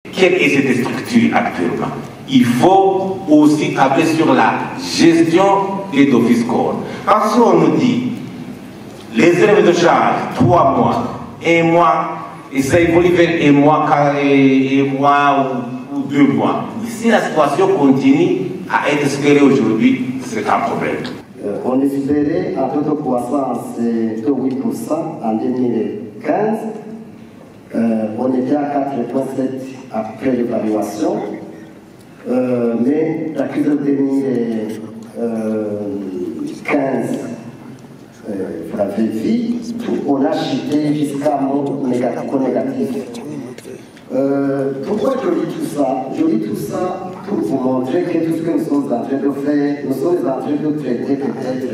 Quelle est cette structure actuellement? Il faut aussi tabler sur la gestion des offices corps. Parce qu'on nous dit, les élèves de charge, 3 mois, 1 mois, et ça évolue vers 1 mois, 1 mois ou 2 mois. Si la situation continue à être scalée aujourd'hui, c'est un problème. On espérait un taux de croissance de 8% en 2015. On était à 4,7% après l'évaluation. Mais la crise de 2015, vous l'avez vu, on a chuté jusqu'à mon négatif. Pourquoi je lis tout ça? Je lis tout ça pour vous montrer que tout ce que nous sommes en train de faire, nous sommes en train de traiter peut-être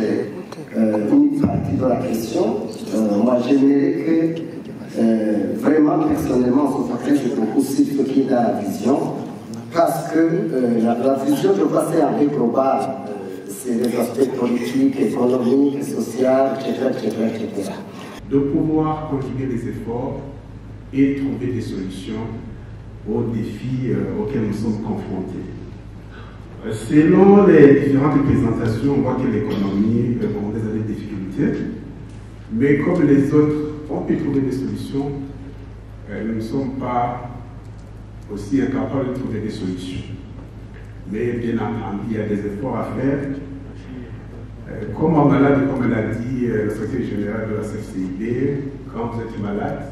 une partie de la question. Moi, j'aimerais que vraiment, personnellement, on se focalise beaucoup sur ce qui est dans la vision, parce que la vision, je crois, c'est un peu global. C'est les aspects politiques, économiques, sociaux, etc. De pouvoir continuer les efforts et trouver des solutions aux défis auxquels nous sommes confrontés. Selon les différentes présentations, on voit que l'économie répondait à des difficultés, mais comme les autres ont pu trouver des solutions, nous ne sommes pas aussi incapables de trouver des solutions. Mais bien entendu, il y a des efforts à faire. Comme on malade, comme l'a dit le secrétaire général de la CFCIB, quand vous êtes malade,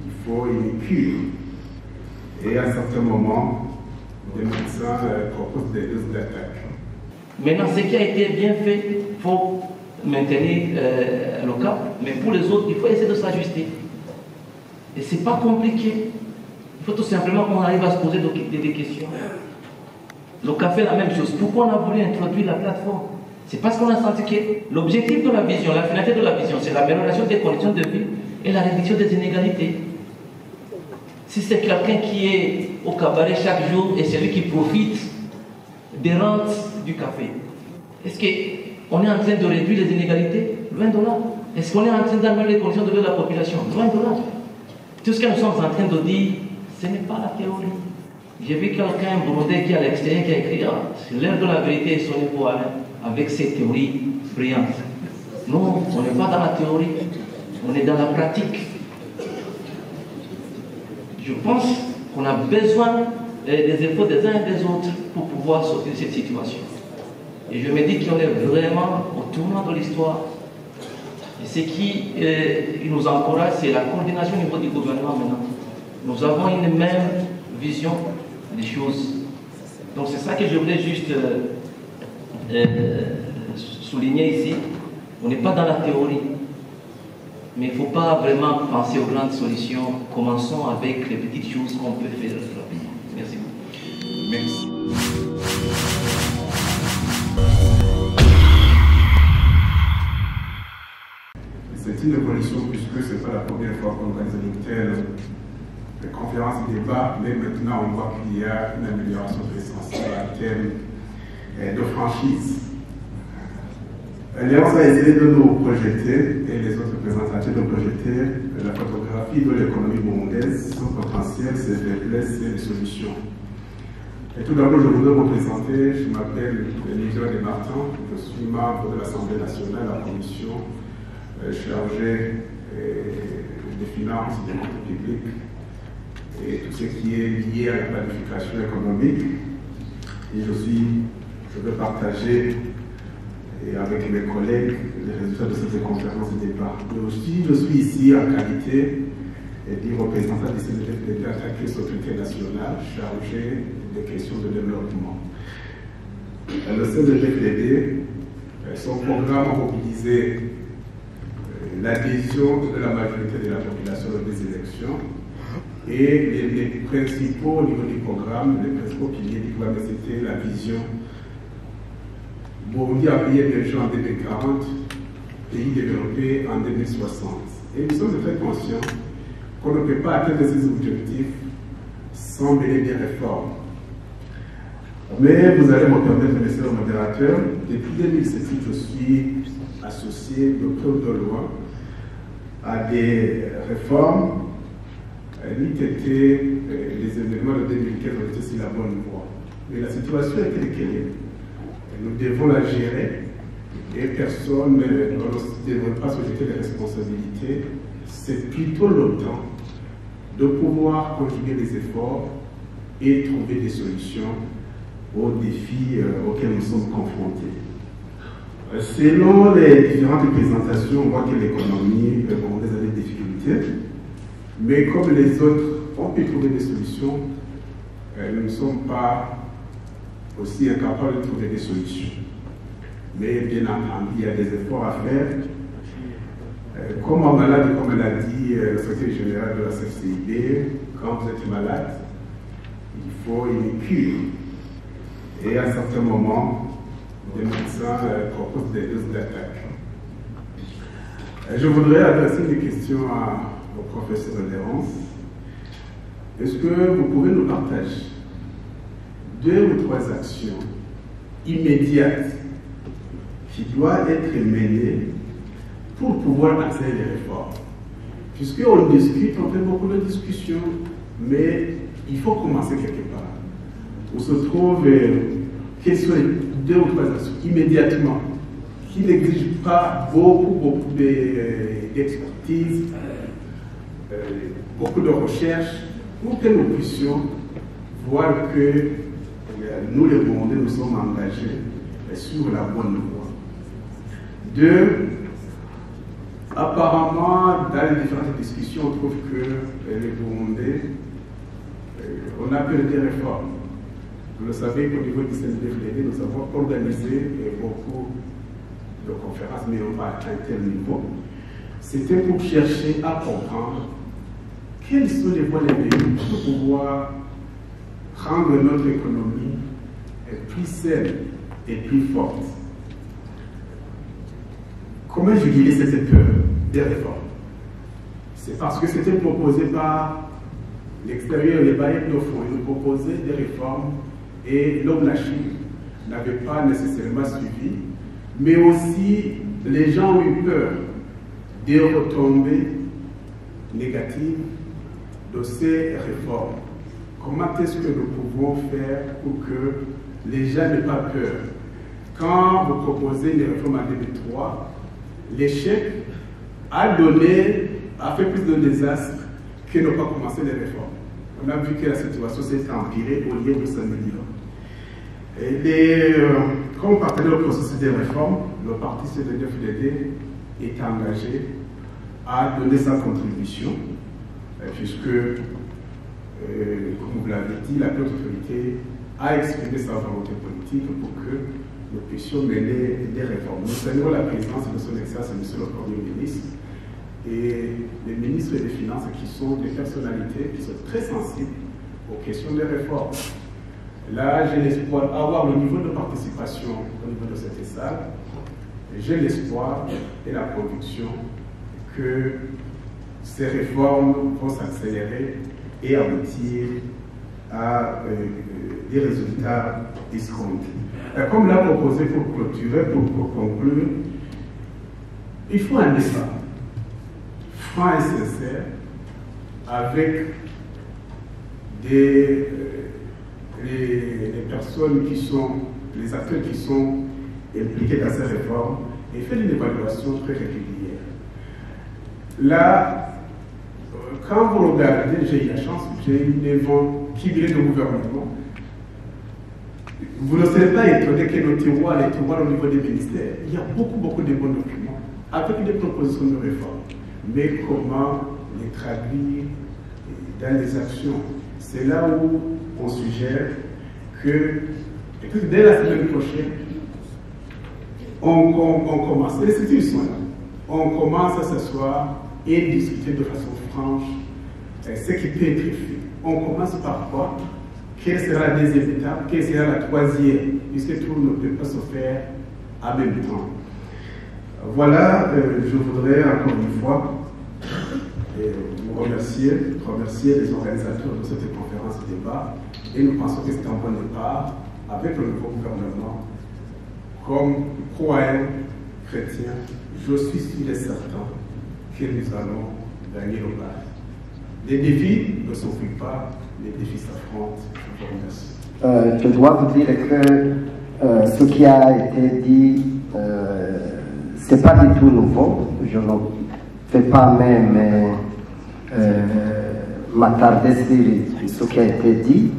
il faut une cure. Et à certains moments, les médecins proposent des doses d'attaque. Maintenant, ce qui a été bien fait, il faut maintenir le cap, mais pour les autres, il faut essayer de s'ajuster. Et ce n'est pas compliqué. Il faut tout simplement qu'on arrive à se poser des questions. Le café, la même chose. Pourquoi on a voulu introduire la plateforme? C'est parce qu'on a senti que l'objectif de la vision, la finalité de la vision, c'est l'amélioration des conditions de vie et la réduction des inégalités. Si c'est quelqu'un qui est au cabaret chaque jour et c'est lui qui profite des rentes du café, est-ce qu'on est en train de réduire les inégalités? Loin de là. Est-ce qu'on est en train d'améliorer les conditions de vie de la population? Loin de là. Tout ce que nous sommes en train de dire, ce n'est pas la théorie. J'ai vu quelqu'un brodé qui est à l'extérieur qui a écrit c'est l'heure de la vérité est sonnée pour Alain avec ses théories brillantes. Non, on n'est pas dans la théorie, on est dans la pratique. Je pense qu'on a besoin des efforts des uns et des autres pour pouvoir sortir de cette situation. Et je me dis qu'on est vraiment au tournant de l'histoire. Et ce qui nous encourage, c'est la coordination au niveau du gouvernement maintenant. Nous avons une même vision des choses. Donc c'est ça que je voulais juste souligner ici. On n'est pas dans la théorie. Mais il ne faut pas vraiment penser aux grandes solutions. Commençons avec les petites choses qu'on peut faire rapidement. Merci beaucoup. Merci. C'est une évolution puisque ce n'est pas la première fois qu'on organise une telle conférence et débat, mais maintenant on voit qu'il y a une amélioration essentielle en termes de franchise. L'Alliance a essayé de nous projeter, et les autres présentateurs de projeter, la photographie de l'économie burundaise, son potentiel, ses faiblesses et les solutions. Et tout d'abord, je voudrais vous présenter, je m'appelle Eliseo Desmartins, je suis membre de l'Assemblée nationale, la commission chargée des finances, des comptes publics, et tout ce qui est lié à la planification économique. Et je veux partager avec mes collègues les résultats de cette conférence de débat. Mais aussi, je suis ici en qualité du représentant du CNDP d'État, qui est secrétaire national chargé des questions de développement. Le CNDP, son programme a mobilisé l'adhésion de la majorité de la population lors des élections. Et les principaux, au niveau du programme, les principaux piliers du programme, c'était la vision Burundi a pays émergent en 2040, pays développé en 2060. Et nous sommes très conscients qu'on ne peut pas atteindre ces objectifs sans mener des réformes. Mais vous allez me permettre, monsieur le modérateur, depuis 2007, je suis associé, docteur de loi, à des réformes l'ITT, les événements de 2015 ont été sur la bonne voie. Mais la situation est telle qu'elle est. Nous devons la gérer et personne ne devrait pas se jeter les responsabilités. C'est plutôt le temps de pouvoir conjuguer les efforts et trouver des solutions aux défis auxquels nous sommes confrontés. Selon les différentes présentations, on voit que l'économie burundaise a des difficultés, mais comme les autres ont pu trouver des solutions, nous ne sommes pas aussi incapables de trouver des solutions. Mais bien entendu, il y a des efforts à faire. Comme un malade, comme l'a dit le secrétaire général de la CFCIB, quand vous êtes malade, il faut une cure. Et à certains moments, les médecins proposent des doses d'attaque. Je voudrais adresser des questions au professeur Léonce. Est-ce que vous pouvez nous partager 2 ou 3 actions immédiates qui doivent être menées pour pouvoir accélérer les réformes? Puisqu'on discute, on fait beaucoup de discussions, mais il faut commencer quelque part. On se trouve quelles sont les 2 ou 3 actions immédiatement qui n'exigent pas beaucoup d'expertise, beaucoup de recherche, pour que nous puissions voir que nous, les Burundais, nous sommes engagés sur la bonne voie. 2, apparemment, dans les différentes discussions, on trouve que les Burundais, on a perdu des réformes. Vous le savez qu'au niveau du CNDFLD, nous avons organisé beaucoup de conférences, mais on va à un tel niveau. C'était pour chercher à comprendre quelles sont les voies les meilleures pour pouvoir rendre notre économie plus saine et plus forte. Comment juguler cette peur des réformes? C'est parce que c'était proposé par l'extérieur, les bailleurs de fonds. Ils nous proposaient des réformes et l'homme la Chine n'avait pas nécessairement suivi, mais aussi les gens ont eu peur des retombées négatives de ces réformes. Comment est-ce que nous pouvons faire pour que les gens n'aient pas peur? Quand vous proposez une réforme en 2003, l'échec a fait plus de désastres que ne pas commencer les réformes. On a vu que la situation s'est empirée au lieu de s'améliorer. Comme partenaire au processus des réformes, le parti CNDD-FDD est engagé à donner sa contribution, puisque, comme vous l'avez dit, la haute autorité a exprimé sa volonté politique pour que nous puissions mener des réformes. Nous saluons la présidence de son Excellence, M. le Premier ministre, et les ministres des Finances qui sont des personnalités qui sont très sensibles aux questions des réformes. Là, j'ai l'espoir d'avoir le niveau de participation au niveau de cette salle. J'ai l'espoir et la conviction que ces réformes vont s'accélérer et aboutir à des résultats escomptés. Comme l'a proposé pour clôturer, pour conclure, il faut un débat franc et sincère avec les personnes qui sont, les acteurs qui sont impliqués dans ces réformes et faire une évaluation très régulière. Là, quand vous regardez, j'ai eu la chance, j'ai une événement qui vient du gouvernement. Vous ne serez pas étonné que nos tiroirs, les tiroirs au niveau des ministères, il y a beaucoup de bons documents avec des propositions de réforme. Mais comment les traduire dans les actions? C'est là où on suggère que dès la semaine prochaine, on commence, les structures sont là, on commence à s'asseoir et discuter de façon franche ce qui peut être fait. On commence par quoi? Quelle sera la deuxième étape? Quelle sera la troisième? Puisque tout ne peut pas se faire en même temps. Voilà, je voudrais encore une fois vous remercier les organisateurs de cette conférence débat et nous pensons que c'est un bon départ avec le nouveau gouvernement. Comme croyant chrétien, je suis sûr et certain que nous allons gagner le bal. Les défis ne s'occupent pas, les défis s'affrontent. Je dois vous dire que ce qui a été dit, ce n'est pas du tout nouveau. Je ne vais pas même m'attarder sur ce qui a été dit.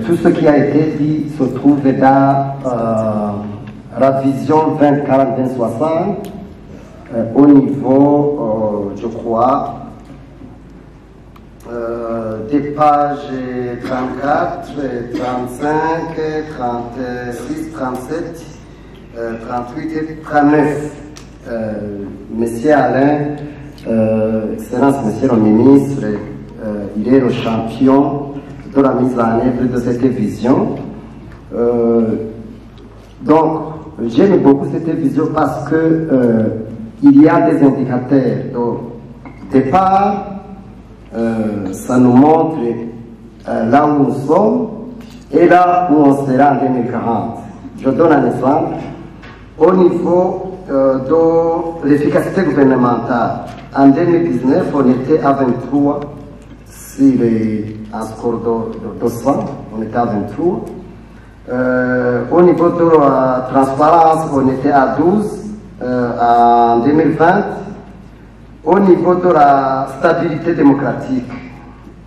Tout ce qui a été dit se trouve dans la vision 2040-2060 au niveau, je crois, des pages 34, 35, 36, 37, 38 et 39. Monsieur Alain, Excellence Monsieur le Ministre, il est le champion de la mise en œuvre de cette vision. Donc, j'aime beaucoup cette vision parce que il y a des indicateurs. Donc, départ, ça nous montre là où nous sommes et là où on sera en 2040. Je donne un exemple. Au niveau de l'efficacité gouvernementale, en 2019, on était à 23 sur un score de 100, on était à 23. Au niveau de la transparence, on était à 12 en 2020. Au niveau de la stabilité démocratique,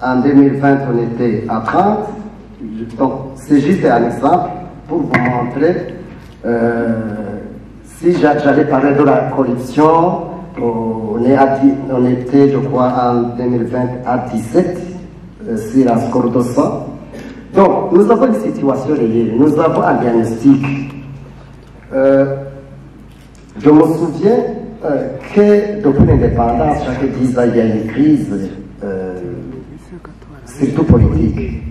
en 2020, on était à 30. Donc, c'est juste un exemple pour vous montrer. Si j'allais parler de la corruption, on était, je crois, en 2020 à 17 sur un score de 100. Donc, nous avons une situation réelle, nous avons un diagnostic. Je me souviens que depuis l'indépendance, chaque 10 ans, il y a une crise, surtout politique.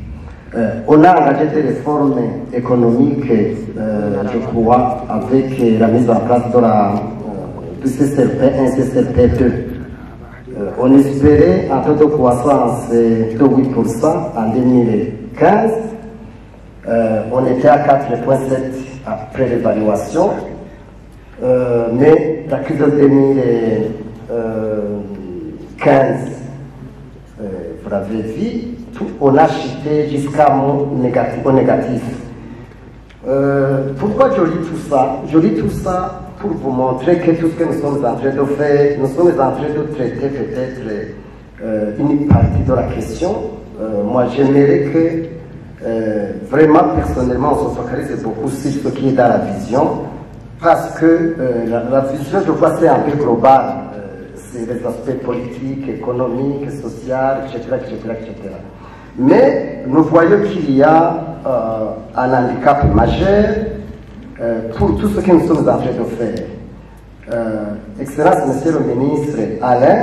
On a engagé des réformes économiques, je crois, avec la mise en place du CCRP 1, CCRP 2. On espérait un taux de croissance de 8% en 2015. On était à 4,7 après l'évaluation. Mais la crise de 2015, vous l'avez vu, on a chuté jusqu'au négatif. Pourquoi je lis tout ça? Je lis tout ça pour vous montrer que tout ce que nous sommes en train de faire, nous sommes en train de traiter peut-être une partie de la question. Moi, j'aimerais que vraiment, personnellement, on se focalise beaucoup sur ce qui est dans la vision. Parce que la vision, je crois, c'est un peu global. C'est les aspects politiques, économiques, sociaux, etc., etc., etc. Mais nous voyons qu'il y a un handicap majeur pour tout ce que nous sommes en train de faire. Excellence, Monsieur le Ministre Alain,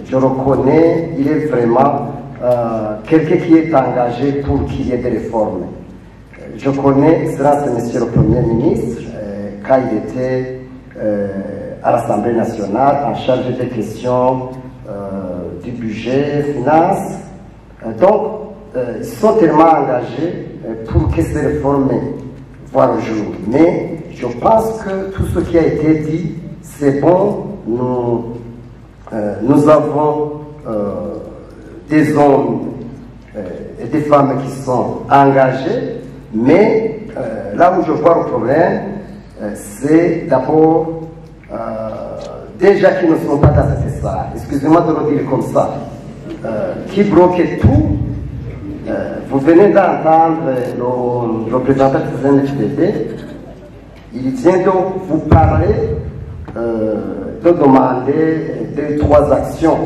je reconnais, il est vraiment quelqu'un qui est engagé pour qu'il y ait des réformes. Je connais, Excellence, Monsieur le Premier ministre, quand il était à l'Assemblée nationale en charge des questions du budget, finances. Donc, ils sont tellement engagés pour que ces réformes voient le jour. Mais je pense que tout ce qui a été dit, c'est bon. Nous avons des hommes et des femmes qui sont engagés, mais là où je vois le problème, c'est d'abord déjà qu'ils ne sont pas dans cette salle, excusez-moi de le dire comme ça, qui bloquent tout. Vous venez d'entendre le représentant du CNFDD, il vient de vous parler, de demander 2-3 actions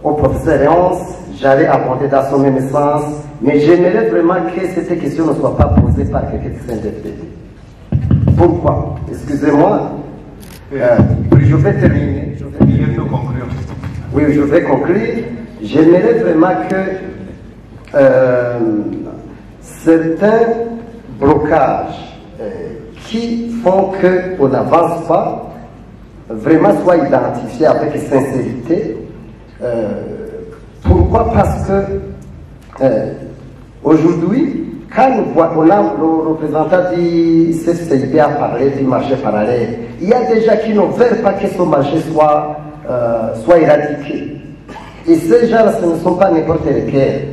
au professeur Léonce. J'allais aborder dans son même sens, mais j'aimerais vraiment que cette question ne soit pas posée par quelqu'un du CNFDD. Pourquoi? Excusez-moi, je vais terminer. Oui, je vais conclure. J'aimerais vraiment que certains blocages qui font qu'on n'avance pas vraiment soient identifiés avec sincérité. Pourquoi? Parce que aujourd'hui, quand on a le représentant du CCIP à parler du marché parallèle, il y a des gens qui ne veulent pas que ce marché soit éradiqué. Et ces gens-là, ce ne sont pas n'importe lesquels.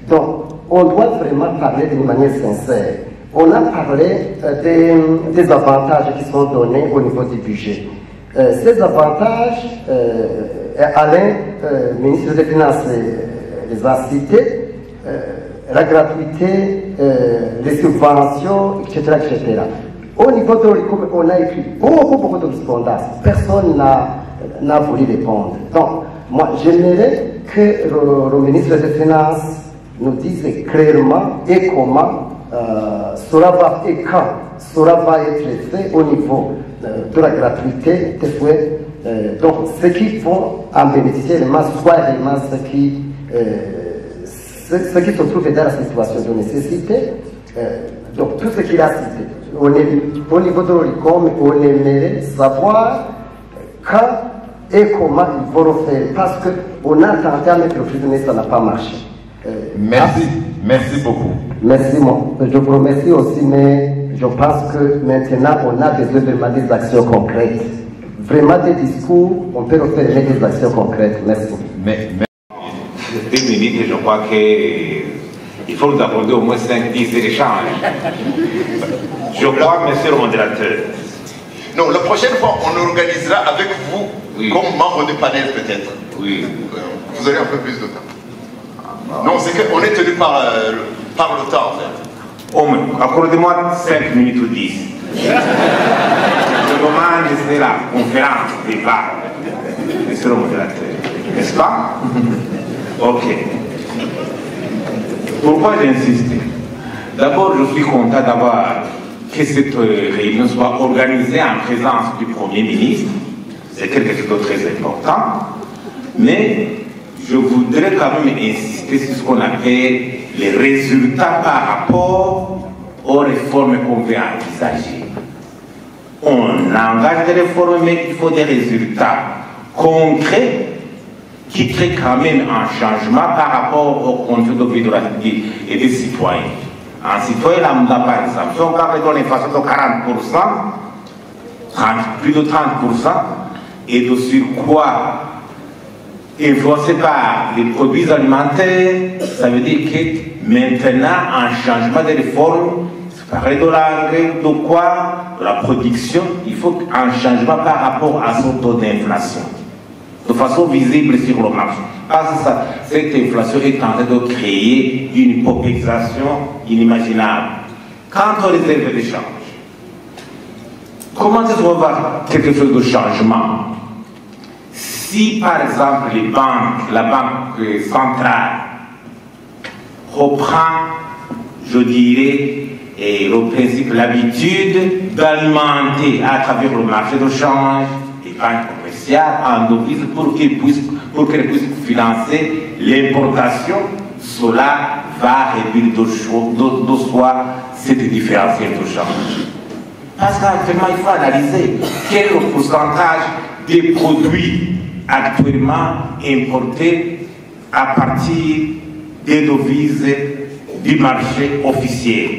Donc, on doit vraiment parler d'une manière sincère. On a parlé des avantages qui sont donnés au niveau du budget. Ces avantages, Alain, ministre des Finances, les a cités, la gratuité, les subventions, etc., etc. Au niveau de l'ICOM, on a écrit beaucoup de correspondances. Personne n'a voulu répondre. Donc, moi, j'aimerais que le ministre des Finances nous dise clairement et comment cela va et quand cela va être fait au niveau de la gratuité des fouets. Donc, ceux qui vont en bénéficier, soit réellement ceux qui se trouvent dans la situation de nécessité. Donc, tout ce qu'il a cité. Au niveau de l'ICOM, on aimerait savoir quand et comment il faut le faire. Parce qu'on a tenté avec le président, mais ça n'a pas marché. Merci beaucoup. Merci, je vous remercie aussi, mais je pense que maintenant on a besoin vraiment des actions concrètes. Vraiment des discours, on peut le faire, mais des actions concrètes. Merci. 2 minutes et je crois qu'il faut nous accorder au moins 5-10 échanges. Je crois, monsieur le modérateur. Non, la prochaine fois, on organisera avec vous, oui, comme membre du panel peut-être. Oui. Vous aurez un peu plus de temps. Non, c'est qu'on est tenu par le temps, en fait. Au moins, accordez-moi 5 minutes ou 10. Je demande c'est la conférence, débat, monsieur le modérateur. N'est-ce pas? Ok. Pourquoi j'insiste? D'abord, je suis content d'avoir que cette réunion soit organisée en présence du Premier ministre. C'est quelque chose de très important. Mais je voudrais quand même insister sur ce qu'on appelle les résultats par rapport aux réformes qu'on veut envisager. On engage des réformes, mais il faut des résultats concrets qui créent quand même un changement par rapport au contrôle de vie et des citoyens. Un citoyen lambda, par exemple, si on parle de l'inflation de 40%, plus de 30%, et de surcroît influencé par les produits alimentaires, ça veut dire que maintenant, un changement de réforme, c'est pareil de l'engrais, de quoi, de la production, il faut un changement par rapport à son taux d'inflation, de façon visible sur le marché. Parce que cette inflation est en train de créer une paupérisation inimaginable. Quand on réserve des changes, comment est-ce qu'on va voir quelque chose de changement? Si par exemple les banques, la banque centrale reprend, je dirais, le principe, l'habitude d'alimenter à travers le marché de change les banques commerciales en devises pour qu'elles puissent financer l'importation, cela va réduire de soi cette différentiel de change. Parce qu'actuellement, il faut analyser quel est le pourcentage des produits actuellement importés à partir des devises du marché officiel.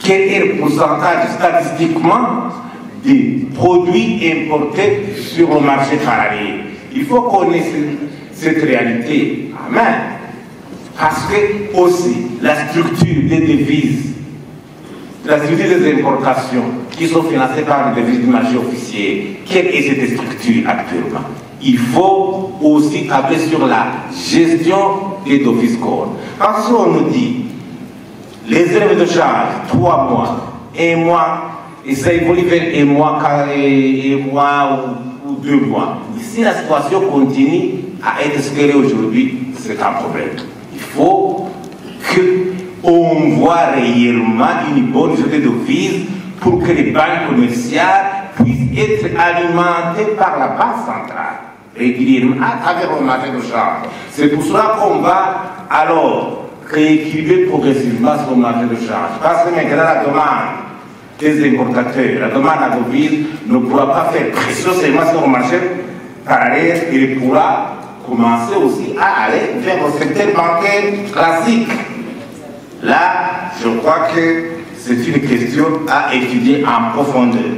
Quel est le pourcentage statistiquement des produits importés sur le marché parallèle? Il faut connaître cette réalité en main. Parce que aussi, la structure des devises, la structure des importations qui sont financées par les devises du marché officiel, quelle est cette structure actuellement? Il faut aussi tabler sur la gestion des devises corps. Parce qu'on nous dit, les élèves de charge, 3 mois, 1 mois, et ça évolue vers 1 mois, 1 mois ou 2 mois. Si la situation continue à être scellée aujourd'hui, c'est un problème. Il faut qu'on voit réellement une bonne gestion de devises pour que les banques commerciales puissent être alimentées par la Banque centrale régulièrement à travers le marché de change. C'est pour cela qu'on va alors rééquilibrer progressivement sur le marché de change. Parce que maintenant la demande des importateurs, la demande à devise ne pourra pas faire pression seulement sur le marché parallèle, il pourra commencer aussi à aller vers le secteur bancaire classique. Là, je crois que c'est une question à étudier en profondeur.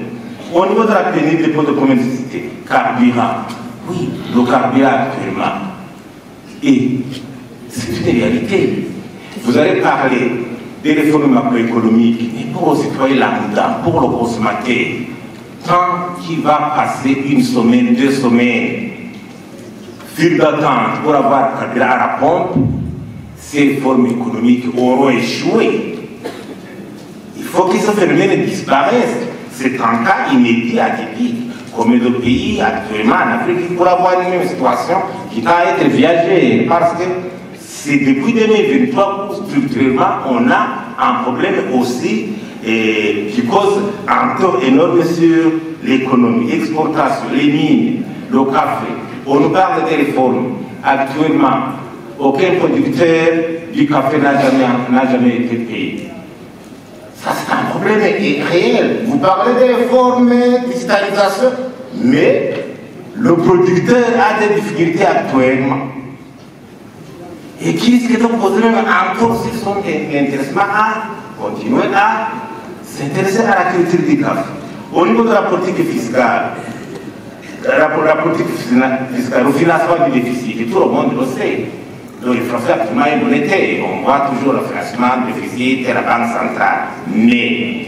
Au niveau de la pénurie des pots de commercialité, carburant, oui, le carburant actuellement, Et c'est une réalité. Vous allez parler des réformes macroéconomiques, mais pour le citoyen lambda, pour le consommateur, tant qu'il va passer une semaine, 2 semaines, file d'attente pour avoir un à la pompe, ces réformes économiques auront échoué. Il faut que ce phénomène disparaisse. C'est un cas inédit, atypique. Combien de pays actuellement en Afrique pour avoir une même situation qui va être viagée? Parce que c'est depuis 2023 où structurellement on a un problème aussi qui cause un tort énorme sur l'économie, l'exportation, les mines, le café. On nous parle des réformes. Actuellement, aucun producteur du café n'a jamais été payé. Ça, c'est un problème réel. Vous parlez des réformes, digitalisation, mais le producteur a des difficultés actuellement. Et qui risque de poser même encore si son intéressement à continuer à s'intéresser à la culture du café. Au niveau de la politique fiscale, le financement du déficit, tout le monde le sait. Donc il faut faire actuellement une monétaire. On voit toujours le financement du déficit et la banque centrale. Mais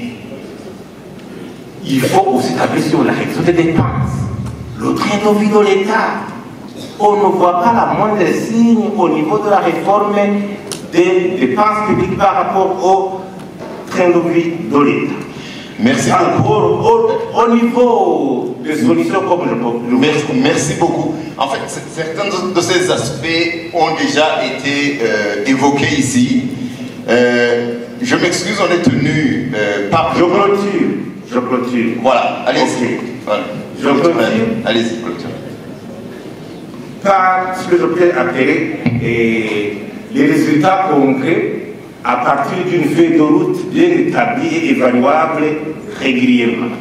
il faut aussi taper sur la réduction des dépenses. Le train de vie de l'État. On ne voit pas la moindre signe au niveau de la réforme des dépenses publiques par rapport au train de vie de l'État. Merci beaucoup. Au niveau des solutions comme merci beaucoup. En fait, certains de ces aspects ont déjà été évoqués ici. Je m'excuse, on est tenu par... Je clôture. Voilà, allez-y. Okay. Voilà. Je clôture. Allez-y, clôture. Par ce que je peux appeler les résultats concrets à partir d'une feuille de route bien établie et évaluable régulièrement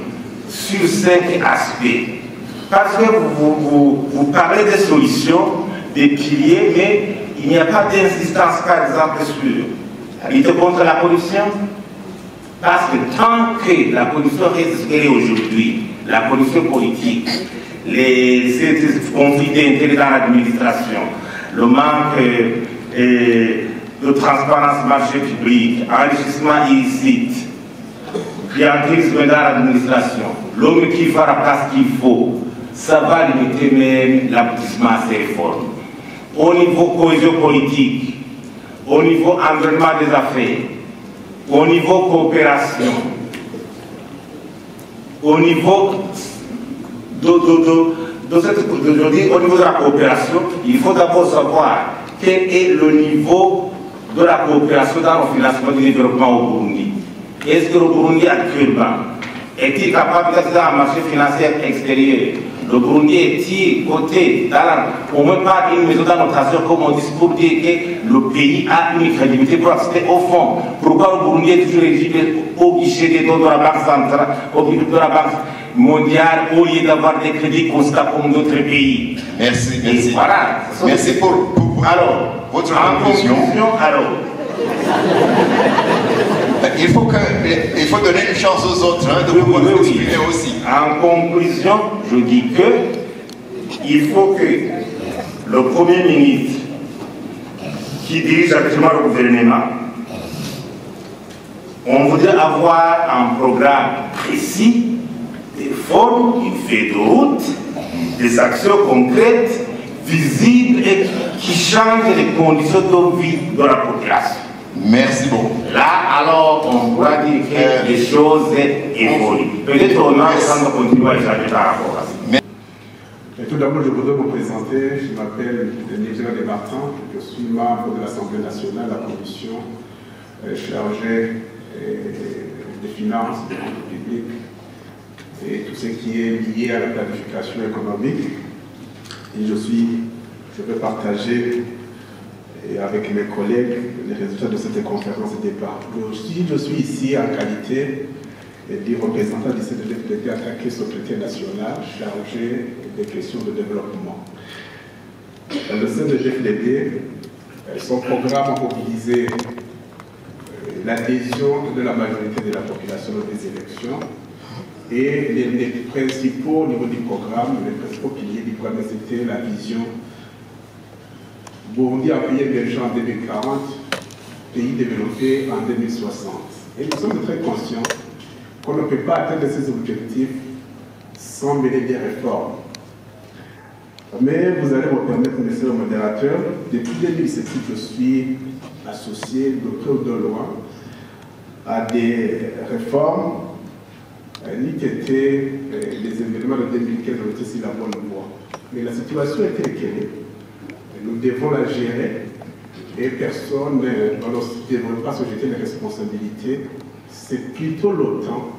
sur 5 aspects. Parce que vous parlez des solutions, des piliers, mais il n'y a pas d'insistance, par exemple, sur la lutte contre la pollution. Parce que tant que la pollution reste ce qu'elle est aujourd'hui, la pollution politique, les conflits d'intérêts dans l'administration, le manque de transparence marché public, enrichissement illicite, clientélisme dans l'administration, l'homme qui fera la place qu'il faut, ça va limiter même l'aboutissement à ces réformes. Au niveau cohésion politique, au niveau environnement des affaires, au niveau coopération, au niveau au niveau de la coopération, il faut d'abord savoir quel est le niveau de la coopération dans le financement du développement au Burundi. Est-ce que le Burundi actuellement est-il capable d'accéder à un marché financier extérieur? Le Burundi est-il coté au moins pas une maison d'annotation comme on dit pour dire que le pays a une crédibilité pour accéder au fond? Pourquoi le Burundi est toujours éligible au guichet des dons de la Banque centrale, au guichet de la Banque mondiale, au lieu d'avoir des crédits constants comme d'autres pays? Merci, merci. Et voilà. Merci pour alors, votre conclusion. Alors, il faut donner une chance aux autres de pouvoir exprimer aussi. En conclusion, je dis que il faut que le Premier ministre qui dirige actuellement le gouvernement, on voudrait avoir un programme précis, des formes, une feuille de route, des actions concrètes, visibles et qui changent les conditions de vie de la population. Merci beaucoup. Là, alors, on pourra dire que les choses évoluent. Peut-être on a besoin de continuer à échanger par rapport à ça. Tout d'abord, je voudrais me présenter. Je m'appelle Nicolas Desmartins. Je suis membre de l'Assemblée nationale, la commission chargée des finances, des comptes publics et tout ce qui est lié à la planification économique. Et je vais partager avec mes collègues les résultats de cette conférence de départ. Je suis ici en qualité du représentant du CNDD-FDD en tant que secrétaire national chargé des questions de développement. Le CNDD-FDD, son programme a mobilisé l'adhésion de la majorité de la population des élections et les principaux, au niveau du programme, les principaux piliers du programme, c'était la vision Burundi a pays émergent en 2040, pays développé en 2060. Et nous sommes très conscients qu'on ne peut pas atteindre ces objectifs sans mener des réformes. Mais vous allez me permettre, monsieur le modérateur, depuis 2007, je suis associé de près ou de loin à des réformes, ni qu'étaient les événements de 2015 ont été sur la bonne voie. Mais la situation est telle qu'elle est. Nous devons la gérer et personne ne devrait pas se jeter les responsabilités. C'est plutôt le temps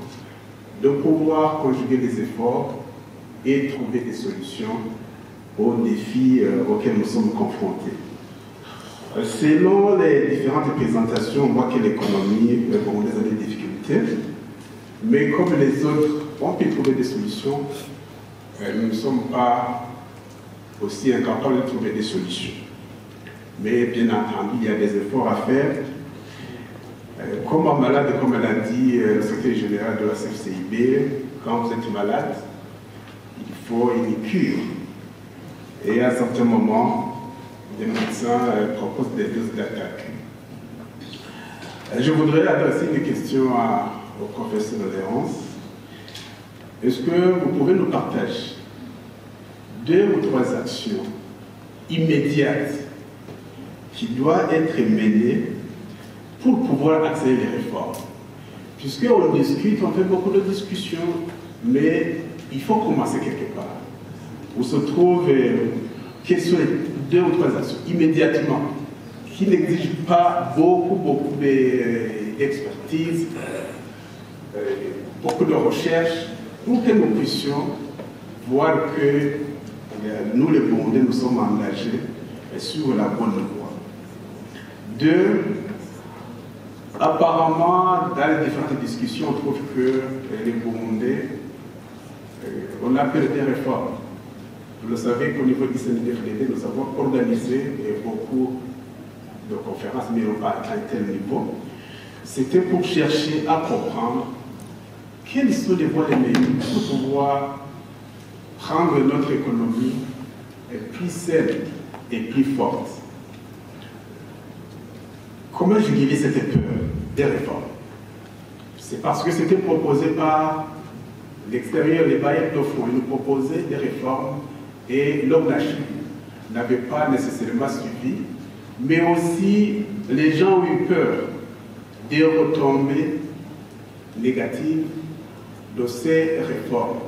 de pouvoir conjuguer les efforts et trouver des solutions aux défis auxquels nous sommes confrontés. Selon les différentes présentations, on voit que l'économie burundaise a des difficultés, mais comme les autres ont pu trouver des solutions, nous ne sommes pas aussi incapables de trouver des solutions. Mais bien entendu, il y a des efforts à faire. Comme un malade, comme l'a dit le secrétaire général de la CFCIB, quand vous êtes malade, il faut une cure. Et à un certain moment, les médecins proposent des doses d'attaque. Je voudrais adresser une question au professeur Léonce. Est-ce que vous pouvez nous partager 2 ou 3 actions immédiates qui doivent être menées pour pouvoir accélérer les réformes? Puisqu'on discute, on fait beaucoup de discussions, mais il faut commencer quelque part. Où se trouvent, quelles sont les 2 ou 3 actions immédiatement qui n'exigent pas beaucoup d'expertise, beaucoup de recherche, pour que nous puissions voir que nous, les Burundais, nous sommes engagés sur la bonne voie. 2, apparemment, dans les différentes discussions, on trouve que les Burundais, on a fait des réformes. Vous le savez qu'au niveau du CNDFDD, nous avons organisé beaucoup de conférences, mais on n'a pas atteint tel niveau. C'était pour chercher à comprendre quelles sont les voies les meilleures pour pouvoir rendre notre économie plus saine et plus forte. Comment juguler cette peur des réformes? C'est parce que c'était proposé par l'extérieur, les bailleurs de fonds. Ils nous proposaient des réformes et l'homme d'achat n'avait pas nécessairement suivi, mais aussi les gens ont eu peur des retombées négatives de ces réformes.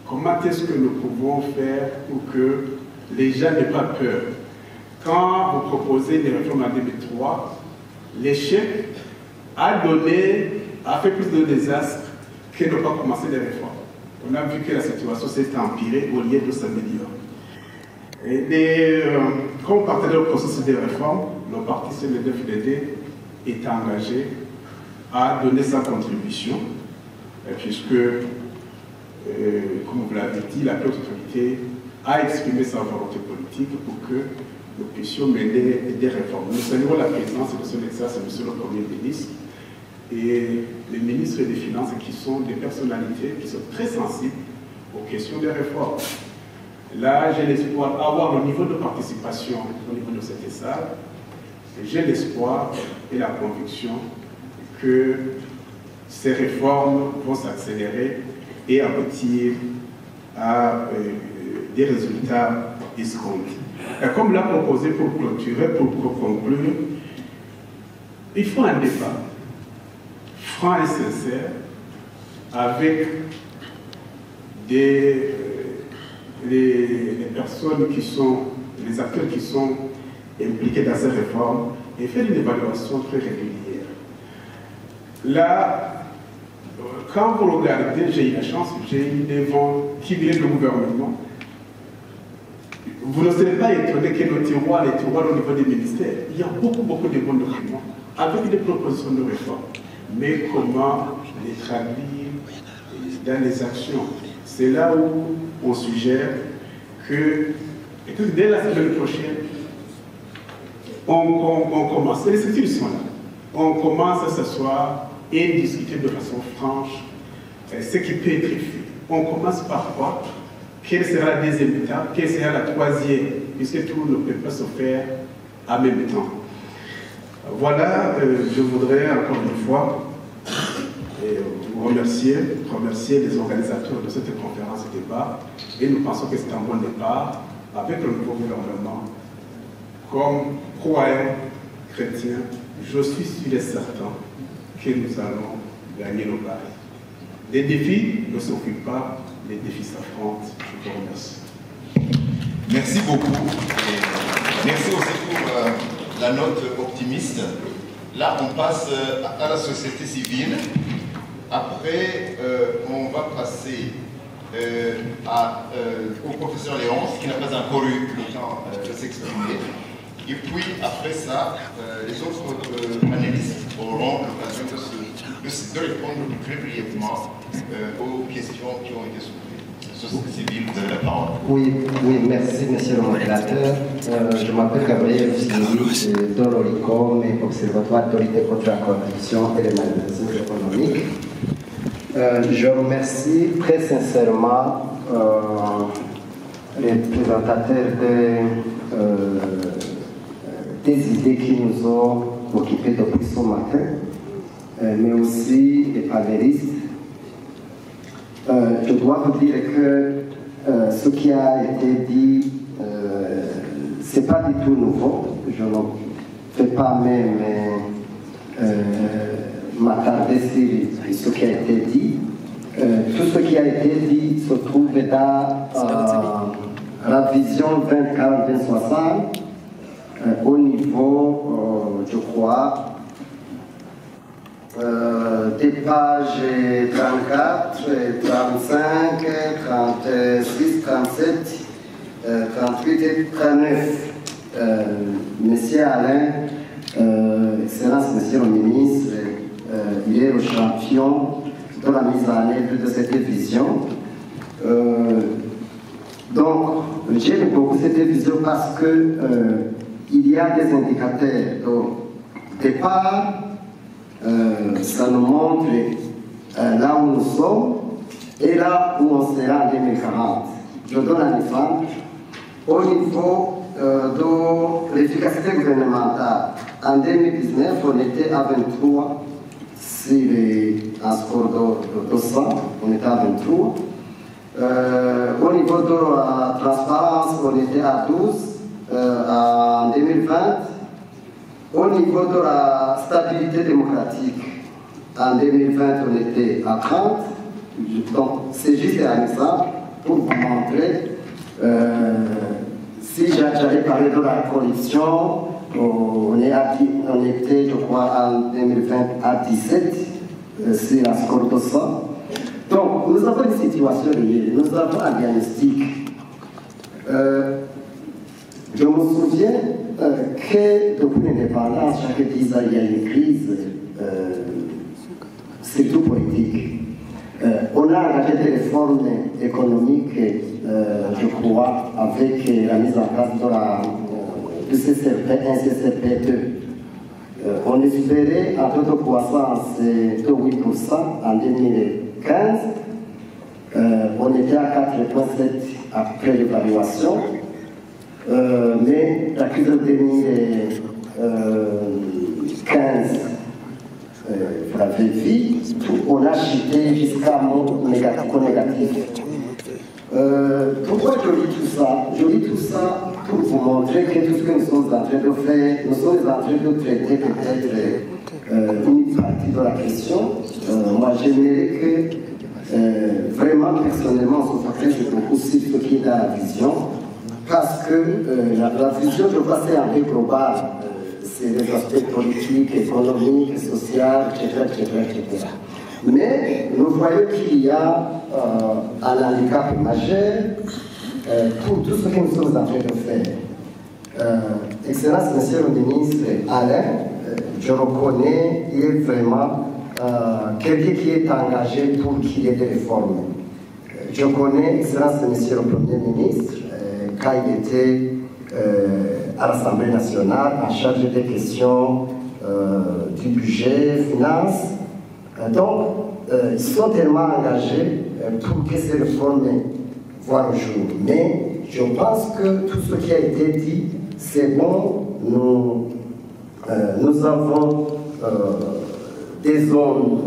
Comment est-ce que nous pouvons faire pour que les gens n'aient pas peur? Quand vous proposez des réformes en 2003, l'échec a fait plus de désastres que ne pas commencer les réformes. On a vu que la situation s'est empirée au lieu de s'améliorer. Comme partenaire au processus de réforme, le parti CNDD-FDD est engagé à donner sa contribution, puisque, comme vous l'avez dit, la haute autorité a exprimé sa volonté politique pour que nous puissions mener des réformes. Nous saluons la présidence de son Excellence, Monsieur le Premier ministre, et les ministres des Finances qui sont des personnalités qui sont très sensibles aux questions des réformes. Là, j'ai l'espoir d'avoir le niveau de participation au niveau de cette salle. J'ai l'espoir et la conviction que ces réformes vont s'accélérer et aboutir à des résultats escomptés. Comme l'a proposé pour clôturer, pour conclure, il faut un débat franc et sincère avec les personnes qui sont, les acteurs qui sont impliqués dans ces réformes et faire une évaluation très régulière. Là, quand vous regardez, j'ai eu la chance, j'ai eu devant qui vient le gouvernement. Vous ne serez pas étonné que nos tiroirs, les tiroirs au niveau des ministères, il y a beaucoup de bons documents avec des propositions de réforme. Mais comment les traduire dans les actions? C'est là où on suggère que dès la semaine prochaine, on commence, les structures sont là, on commence à s'asseoir et discuter de façon franche ce qui peut être fait. On commence par quoi? Quelle sera la deuxième étape? Quelle sera la troisième? Puisque tout ne peut pas se faire en même temps. Voilà, je voudrais encore une fois remercier les organisateurs de cette conférence et débat, et nous pensons que c'est un bon départ avec le nouveau gouvernement. Comme croyants chrétiens, je suis sûr et certain que nous allons gagner nos batailles. Les défis ne s'occupent pas, les défis s'affrontent. Je vous remercie. Merci beaucoup. Merci aussi pour la note optimiste. Là, on passe à la société civile. Après, on va passer au professeur Léonce, qui n'a pas encore eu le temps de s'exprimer. Et puis, après ça, les autres panélistes auront l'occasion de répondre très brièvement aux questions qui ont été soulevées. Société civile, vous avez la parole. Oui, merci, monsieur le modérateur. Je m'appelle Gabriel Fili, de l'ORICOM, Observatoire de lutte contre la corruption et les malversations économiques. Je remercie très sincèrement les présentateurs des idées qui nous ont occupés depuis ce matin, mais aussi les panélistes. Je dois vous dire que ce qui a été dit, ce n'est pas du tout nouveau. Je ne fais pas même m'attarder sur ce qui a été dit. Tout ce qui a été dit se trouve dans la vision 2040-2060 au niveau, je crois, des pages 34, 35, 36, 37, 38 et 39. Monsieur Alain, Excellence, Monsieur le ministre, il est le champion de la mise en œuvre de cette vision. Donc, j'aime beaucoup cette vision parce que il y a des indicateurs de départ. Ça nous montre là où nous sommes et là où on sera en 2040. Je donne un exemple. Au niveau de l'efficacité gouvernementale, en 2019, on était à 23 sur un score de 100, on était à 23. Au niveau de la transparence, on était à 12 en 2020. Au niveau de la stabilité démocratique, en 2020, on était à 30. Donc, c'est juste un exemple pour vous montrer. Si j'allais parler de la corruption, on était, je crois, en 2020 à 17, c'est la score de 100. Donc, nous avons une situation réelle, nous avons un diagnostic. Je me souviens que depuis l'indépendance, chaque 10 ans, il y a une crise, surtout politique. On a engagé des réformes économiques, je crois, avec la mise en place de CCP 1, CCP 2. On espérait un taux de croissance de 8% en 2015. On était à 4,7 après l'évaluation. Mais la crise de 2015, vous l'avez vu, on a chuté jusqu'à un négatif. Pourquoi je lis tout ça? Je lis tout ça pour vous montrer que tout ce que nous sommes en train de faire, nous sommes en train de traiter peut-être une partie de la question. Moi, j'aimerais que vraiment, personnellement, on se focalise beaucoup sur ce qui est dans la vision. Parce que la vision, je crois, c'est un peu global. C'est les aspects politiques, économiques, sociaux, etc. Mais nous voyons qu'il y a un handicap majeur pour tout ce que nous sommes en train de faire. Excellence, Monsieur le ministre Alain, je reconnais, il est vraiment quelqu'un qui est engagé pour qu'il y ait des réformes. Je connais, Excellence, Monsieur le Premier ministre, quand il était à l'Assemblée nationale en charge des questions du budget, finances. Donc, ils sont tellement engagés pour que ces réformes voient le jour. Mais je pense que tout ce qui a été dit, c'est bon, nous avons des hommes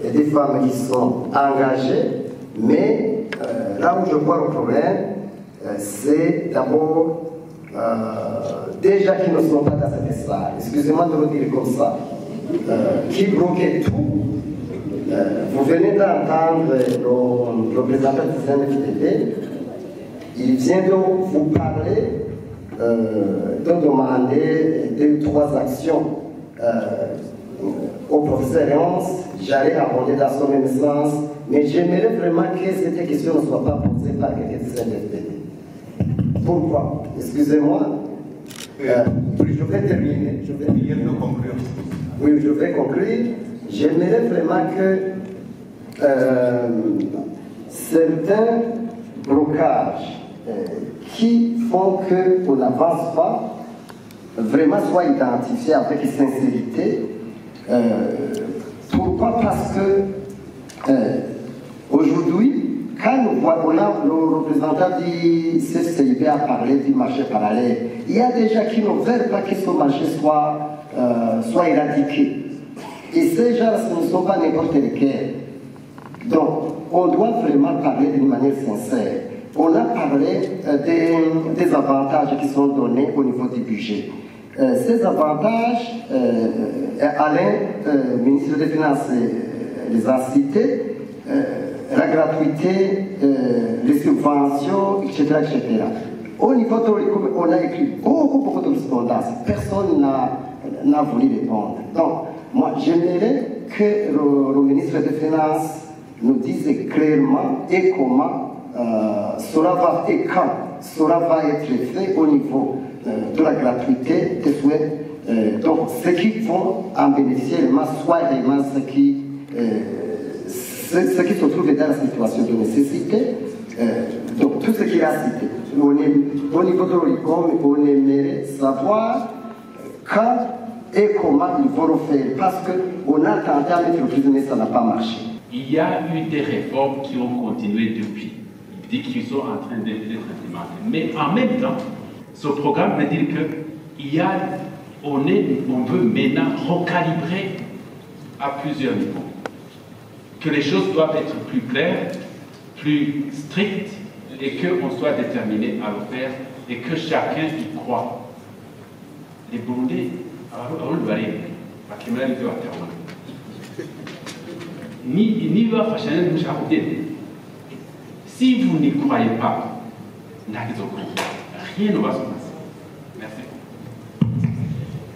et des femmes qui sont engagés, mais là où je vois le problème, c'est d'abord déjà qui ne sont pas dans cette salle, excusez-moi de le dire comme ça, qui bloquaient tout. Vous venez d'entendre le représentant du CNFDT, il vient de vous parler, de demander 2 ou 3 actions au professeur Léonce. J'allais abonder dans son même sens, mais j'aimerais vraiment que cette question ne soit pas posée par quelqu'un du CNFDT. Pourquoi? Excusez-moi. Je vais terminer. Oui, je vais conclure. J'aimerais vraiment que certains blocages qui font qu'on n'avance pas vraiment soient identifiés avec sincérité. Pourquoi? Parce que aujourd'hui, quand nous voyons le représentant du CCIB a parlé du marché parallèle, il y a des gens qui ne veulent pas que ce marché soit éradiqué. Et ces gens ce ne sont pas n'importe lesquels. Donc, on doit vraiment parler d'une manière sincère. On a parlé des avantages qui sont donnés au niveau du budget. Ces avantages, Alain, ministre des Finances, les a cités, la gratuité, les subventions, etc., etc. Au niveau de l'ICOM, on a écrit beaucoup de correspondances. Personne n'a voulu répondre. Donc, moi, j'aimerais que le ministre des Finances nous dise clairement et comment cela va et quand cela va être fait au niveau de la gratuité des soins. Donc, ceux qui vont en bénéficier, soit vraiment ceux qui se trouvent dans la situation de nécessité. Donc, tout ce qu'il a cité. Au niveau de l'ICOM, on aimerait savoir quand et comment ils vont le faire. Parce qu'on a tenté avec le prisonnier, mais ça n'a pas marché. Il y a eu des réformes qui ont continué depuis, qui sont en train d'être implémentées. Mais en même temps, ce programme veut dire qu'on veut maintenant recalibrer à plusieurs niveaux. Que les choses doivent être plus claires, plus strictes, et qu'on soit déterminé à le faire, et que chacun y croit. Les Burundais, si vous n'y croyez pas, rien ne va se passer.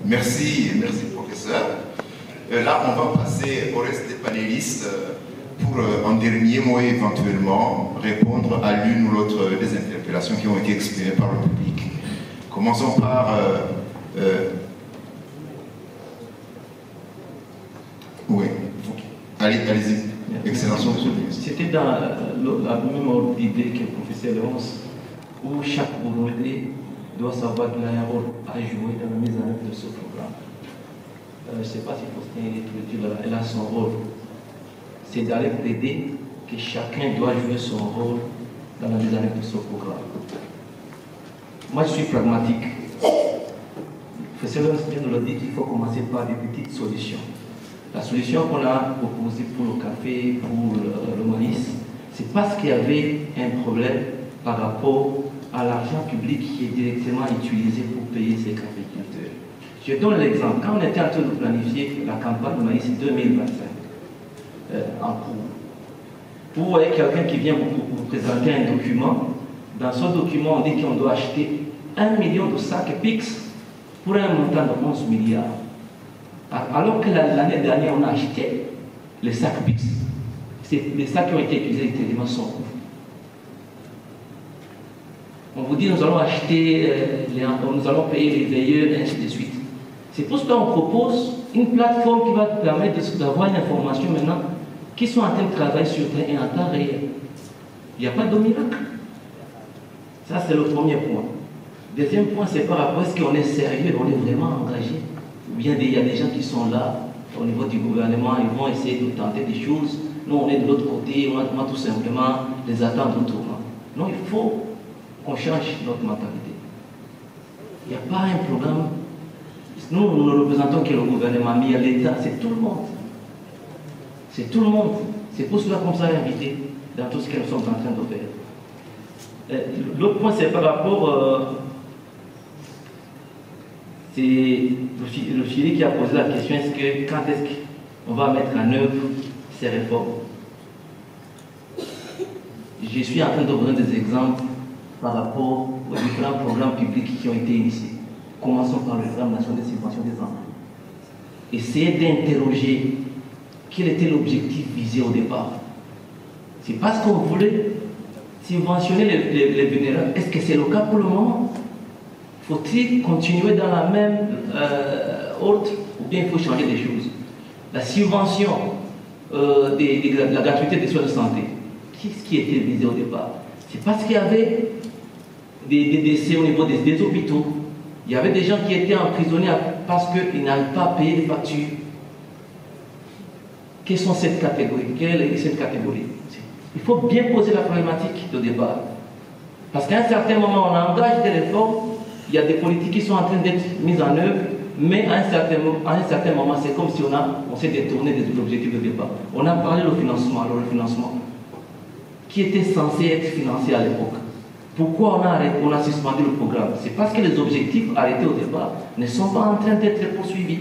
Merci. Merci professeur. Là, on va passer au reste des panélistes pour un dernier mot éventuellement répondre à l'une ou l'autre des interpellations qui ont été exprimées par le public. Commençons par... oui, allez-y. Excellence, monsieur le ministre. C'était dans la même ordre d'idée que le professeur Léonce, où chaque Burundais doit savoir qu'il a un rôle à jouer dans la mise en œuvre de ce programme. Je ne sais pas si Faustin elle a son rôle. C'est d'aller plaider que chacun doit jouer son rôle dans la mise en œuvre de ce programme. Moi, je suis pragmatique. Le professeur Léonce nous l'a dit qu'il faut commencer par des petites solutions. La solution qu'on a proposée pour le café, pour le maïs, c'est parce qu'il y avait un problème par rapport à l'argent public qui est directement utilisé pour payer ces caféiculteurs. Je donne l'exemple. Quand on était en train de planifier la campagne de maïs 2025 en cours, vous voyez quelqu'un qui vient vous présenter un document. Dans ce document, on dit qu'on doit acheter 1 million de sacs PIX pour un montant de 11 milliards. Alors que l'année dernière, on a acheté les sacs PIX. Les sacs qui ont été utilisés directement sont coûts. On vous dit nous allons acheter, nous allons payer les veilleurs, et ainsi de suite. C'est pour cela qu'on propose une plateforme qui va permettre d'avoir une information maintenant qui sont en train de travailler sur terrain et en temps réel. Il n'y a pas de miracle. Ça, c'est le premier point. Deuxième point, c'est par rapport à ce qu'on est sérieux, on est vraiment engagé. Ou bien il y a des gens qui sont là, au niveau du gouvernement, ils vont essayer de tenter des choses. Nous, on est de l'autre côté, on va tout simplement les attendre au tournant. Non, il faut qu'on change notre mentalité. Il n'y a pas un programme. Nous ne représentons que le gouvernement, mais il y a l'État, c'est tout le monde. C'est tout le monde. C'est pour cela qu'on s'est invité dans tout ce que nous sommes en train de faire. L'autre point, c'est par rapport. C'est le Chili qui a posé la question quand est-ce qu'on va mettre en œuvre ces réformes. Je suis en train de vous donner des exemples par rapport aux différents programmes publics qui ont été initiés. Commençons par le programme national de subvention des enfants. Essayez d'interroger quel était l'objectif visé au départ. C'est parce qu'on voulait subventionner les vulnérables. Est-ce que c'est le cas pour le moment? Faut-il continuer dans la même ordre ou bien il faut changer des choses? La subvention de la gratuité des soins de santé, qu'est-ce qui était visé au départ? C'est parce qu'il y avait des décès au niveau des hôpitaux. Il y avait des gens qui étaient emprisonnés parce qu'ils n'avaient pas payé des factures. Quelles sont cette catégorie? Quelle est cette catégorie? Il faut bien poser la problématique de départ. Parce qu'à un certain moment, on engage des réformes, il y a des politiques qui sont en train d'être mises en œuvre, mais à un certain moment, c'est comme si on s'est détourné des objectifs de départ. On a parlé du financement, alors le financement, qui était censé être financé à l'époque. Pourquoi on a suspendu le programme? C'est parce que les objectifs arrêtés au départ ne sont pas en train d'être poursuivis.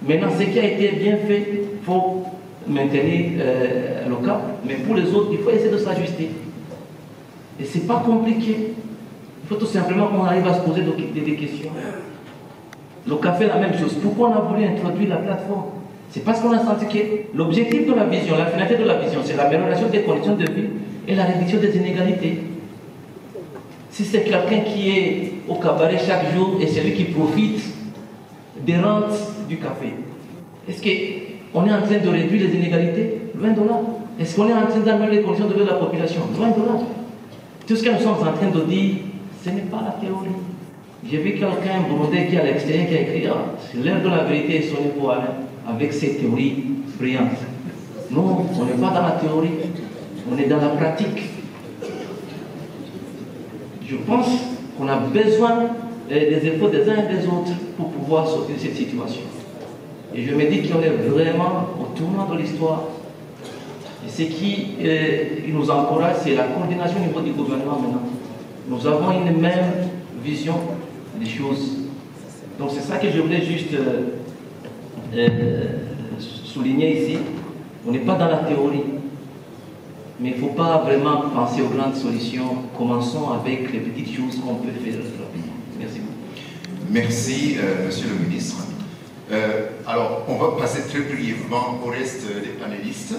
Maintenant, ce qui a été bien fait, il faut maintenir le cap, mais pour les autres, il faut essayer de s'ajuster. Et ce n'est pas compliqué. Il faut tout simplement qu'on arrive à se poser des questions. Le café, la même chose. Pourquoi on a voulu introduire la plateforme? C'est parce qu'on a senti que l'objectif de la vision, la finalité de la vision, c'est l'amélioration des conditions de vie et la réduction des inégalités. Si c'est quelqu'un qui est au cabaret chaque jour et celui qui profite des rentes du café, est-ce qu'on est en train de réduire les inégalités? Loin de là. Est-ce qu'on est en train d'améliorer les conditions de vie de la population? Loin de là. Tout ce que nous sommes en train de dire, ce n'est pas la théorie. J'ai vu quelqu'un burundais qui est à l'extérieur qui a écrit c'est l'heure de la vérité est sonnée pour Alain avec ses théories brillantes. Non, on n'est pas dans la théorie, on est dans la pratique. Je pense qu'on a besoin des efforts des uns et des autres pour pouvoir sortir de cette situation. Et je me dis qu'on est vraiment au tournant de l'histoire. Et ce qui nous encourage, c'est la coordination au niveau du gouvernement maintenant. Nous avons une même vision des choses. Donc c'est ça que je voulais juste souligner ici. On n'est pas dans la théorie. Mais il ne faut pas vraiment penser aux grandes solutions. Commençons avec les petites choses qu'on peut faire rapidement. Merci beaucoup. Merci, Monsieur le ministre. Alors, on va passer très brièvement au reste des panélistes.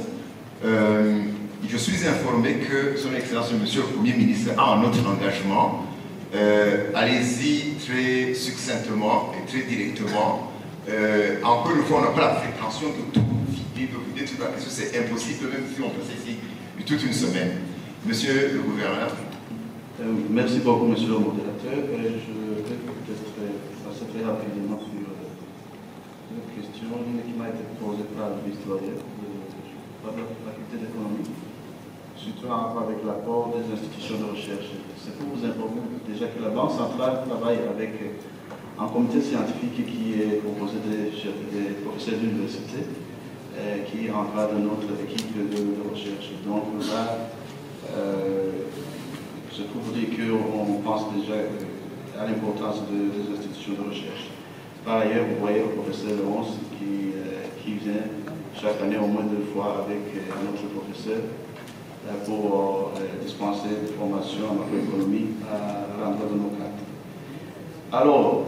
Je suis informé que Son Excellence, Monsieur le Premier ministre, a un autre engagement. Allez-y très succinctement et très directement. Encore une fois, on n'a pas la prétention de tout vider toute la question, c'est impossible, même si on peut ici toute une semaine. Monsieur le gouverneur. Merci beaucoup, monsieur le modérateur. Je vais peut-être passer très rapidement sur une question qui m'a été posée par l'historien de la faculté d'économie, surtout en rapport avec l'apport des institutions de recherche. C'est pour vous informer déjà que la Banque centrale travaille avec un comité scientifique qui est composé des professeurs d'université qui encadre notre équipe de recherche. Donc là, je trouve dire qu'on pense déjà à l'importance des institutions de recherche. Par ailleurs, vous voyez le professeur Laurence qui vient chaque année au moins 2 fois avec un autre professeur pour dispenser des formations en macroéconomie à l'endroit de nos cadres. Alors,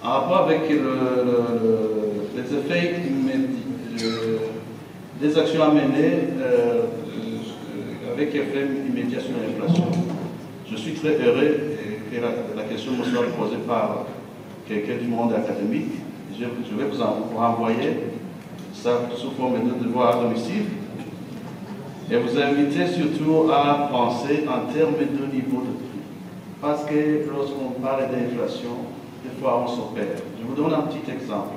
en rapport avec les effets des actions à mener avec effet immédiat sur l'inflation, je suis très heureux que la question me soit posée par quelqu'un du monde académique. Je vais vous renvoyer ça sous forme de devoir à domicile et vous inviter surtout à penser en termes de niveau de prix. Parce que lorsqu'on parle d'inflation, des fois on se perd. Je vous donne un petit exemple.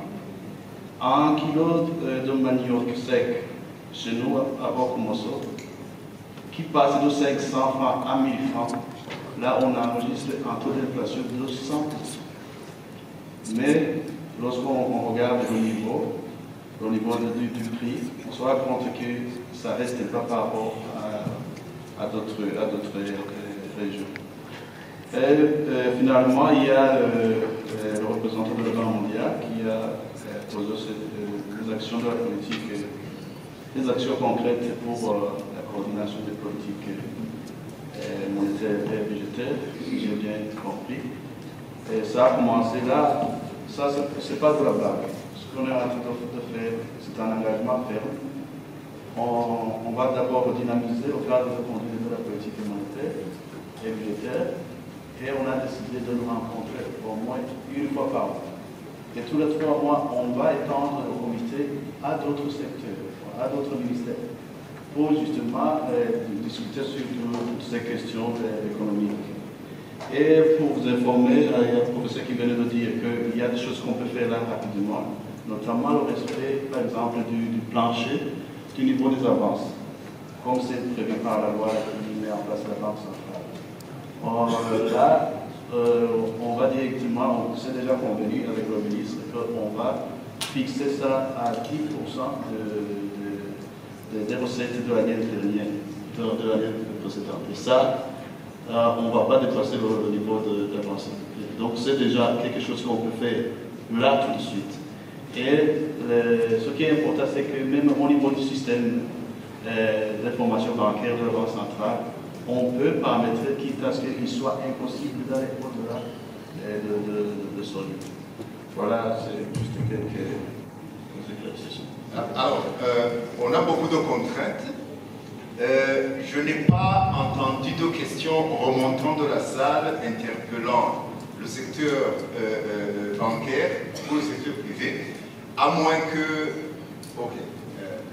Un kilo de manioc sec chez nous à Bokomoso, qui passe de 500 francs à 1000 francs, là on enregistre un taux d'inflation de 100%. Mais lorsqu'on regarde le niveau du prix, on se rend compte que ça ne reste pas par rapport à d'autres régions. Et finalement, il y a le représentant de la Banque mondiale qui a posé des actions de la politique, des actions concrètes pour la coordination des politiques monétaires et budgétaires, si j'ai bien compris. Et ça a commencé là, ça c'est pas de la blague. Ce qu'on est en train de faire, c'est un engagement ferme. On va d'abord dynamiser au cadre de conduite de la politique monétaire et budgétaire, et on a décidé de nous rencontrer au moins une fois par mois. Et tous les 3 mois, on va étendre le comité à d'autres secteurs, à d'autres ministères, pour justement discuter sur toutes ces questions économiques. Et pour vous informer, il y a un professeur qui venait de dire qu'il y a des choses qu'on peut faire là rapidement, notamment le respect, par exemple, du plancher, du niveau des avances, comme c'est prévu par la loi qui met en place la Banque centrale. Là, on va directement, on s'est déjà convenu avec le ministre qu'on va fixer ça à 10% des recettes de l'année dernière, de l'année précédente. Et ça, on ne va pas dépasser le niveau d'avance. Donc c'est déjà quelque chose qu'on peut faire là tout de suite. Et ce qui est important, c'est que même au niveau du système d'information bancaire de la Banque centrale, on peut paramétrer quitte à ce qu'il soit impossible d'aller au-delà de son niveau. Voilà, c'est juste quelques éclaircissements. Alors, on a beaucoup de contraintes. Je n'ai pas entendu de questions remontant de la salle interpellant le secteur bancaire ou le secteur privé, à moins que... Ok,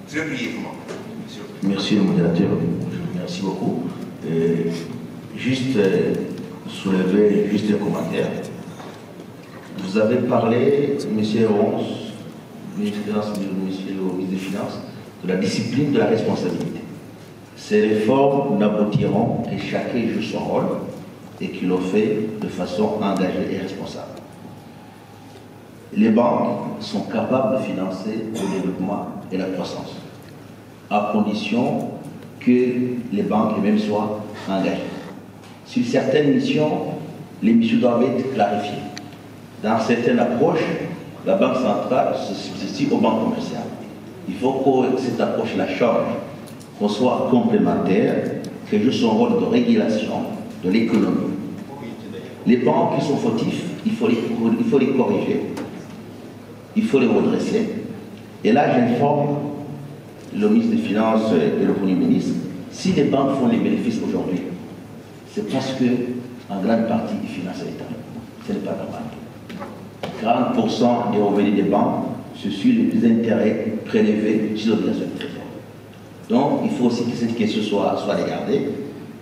très brièvement. Merci le modérateur, merci beaucoup. Juste soulever juste un commentaire. Vous avez parlé, monsieur Ronce, ministre des Finances, de la discipline de la responsabilité. Ces réformes n'aboutiront que chacun joue son rôle et qu'il le fait de façon engagée et responsable. Les banques sont capables de financer le développement et la croissance, à condition que les banques elles-mêmes soient engagées. Sur certaines missions, les missions doivent être clarifiées. Dans certaines approches, la Banque centrale se substitue aux banques commerciales. Il faut que cette approche-là change, qu'on soit complémentaire, qu'elle joue son rôle de régulation de l'économie. Les banques qui sont fautifs, il faut les corriger, il faut les redresser. Et là, j'informe le ministre des Finances et le Premier ministre, si les banques font les bénéfices aujourd'hui, c'est parce que, en grande partie, ils financent l'État. Ce n'est pas normal. 40% des revenus des banques, ce sont les intérêts prélevés sur l'obligation de trésor. Donc, il faut aussi que cette question soit regardée,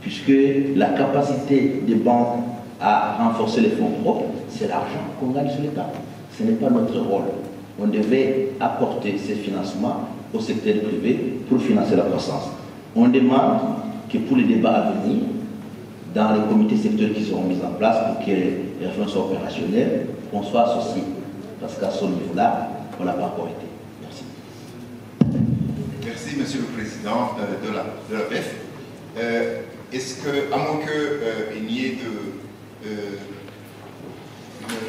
puisque la capacité des banques à renforcer les fonds propres, c'est l'argent qu'on gagne sur l'État. Ce n'est pas notre rôle. On devait apporter ces financements au secteur privé pour financer la croissance. On demande que pour les débats à venir, dans les comités sectoriels qui seront mis en place pour que les réformes soient opérationnelles, on soit associé. Parce qu'à ce niveau-là, on n'a pas encore été. Merci. Merci, Monsieur le Président de la BEF. Est-ce que, à moins qu'il n'y ait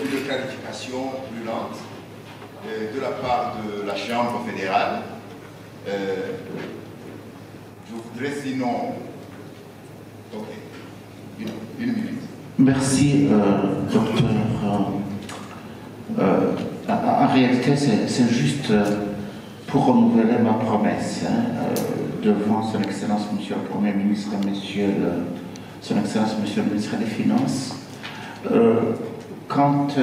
une clarification plus lente de la part de la Chambre fédérale, je voudrais sinon... Ok, une minute. Merci, docteur. En réalité, c'est juste pour renouveler ma promesse devant Son Excellence Monsieur le Premier ministre et Son Excellence Monsieur le ministre des Finances. Quand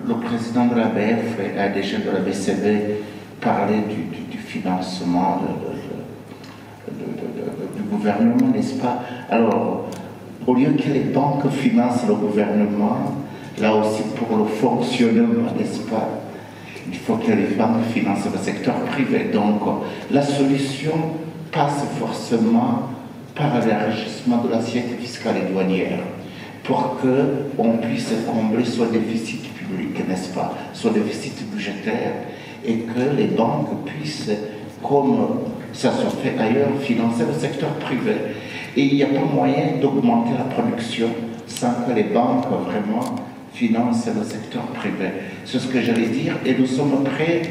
le président de la BF et la DG de la BCB parlait du financement du gouvernement, n'est-ce pas? Alors, au lieu que les banques financent le gouvernement, là aussi pour le fonctionnement, n'est-ce pas, il faut que les banques financent le secteur privé. Donc, la solution passe forcément par l'élargissement de l'assiette fiscale et douanière. pour qu'on puisse combler ce déficit public, n'est-ce pas, ce déficit budgétaire, et que les banques puissent, comme ça se fait ailleurs, financer le secteur privé. Et il n'y a pas moyen d'augmenter la production sans que les banques vraiment financent le secteur privé. C'est ce que j'allais dire, et nous sommes prêts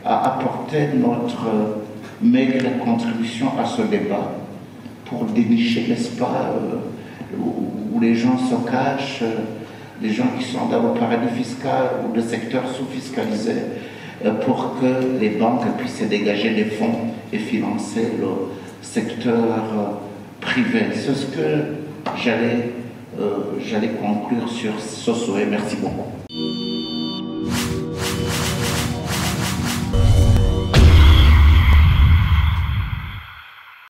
à apporter notre maigre contribution à ce débat pour dénicher, n'est-ce pas, où les gens se cachent, les gens qui sont dans le paradis fiscal ou le secteur sous-fiscalisé, pour que les banques puissent dégager des fonds et financer le secteur privé. C'est ce que j'allais conclure sur ce souhait. Merci beaucoup.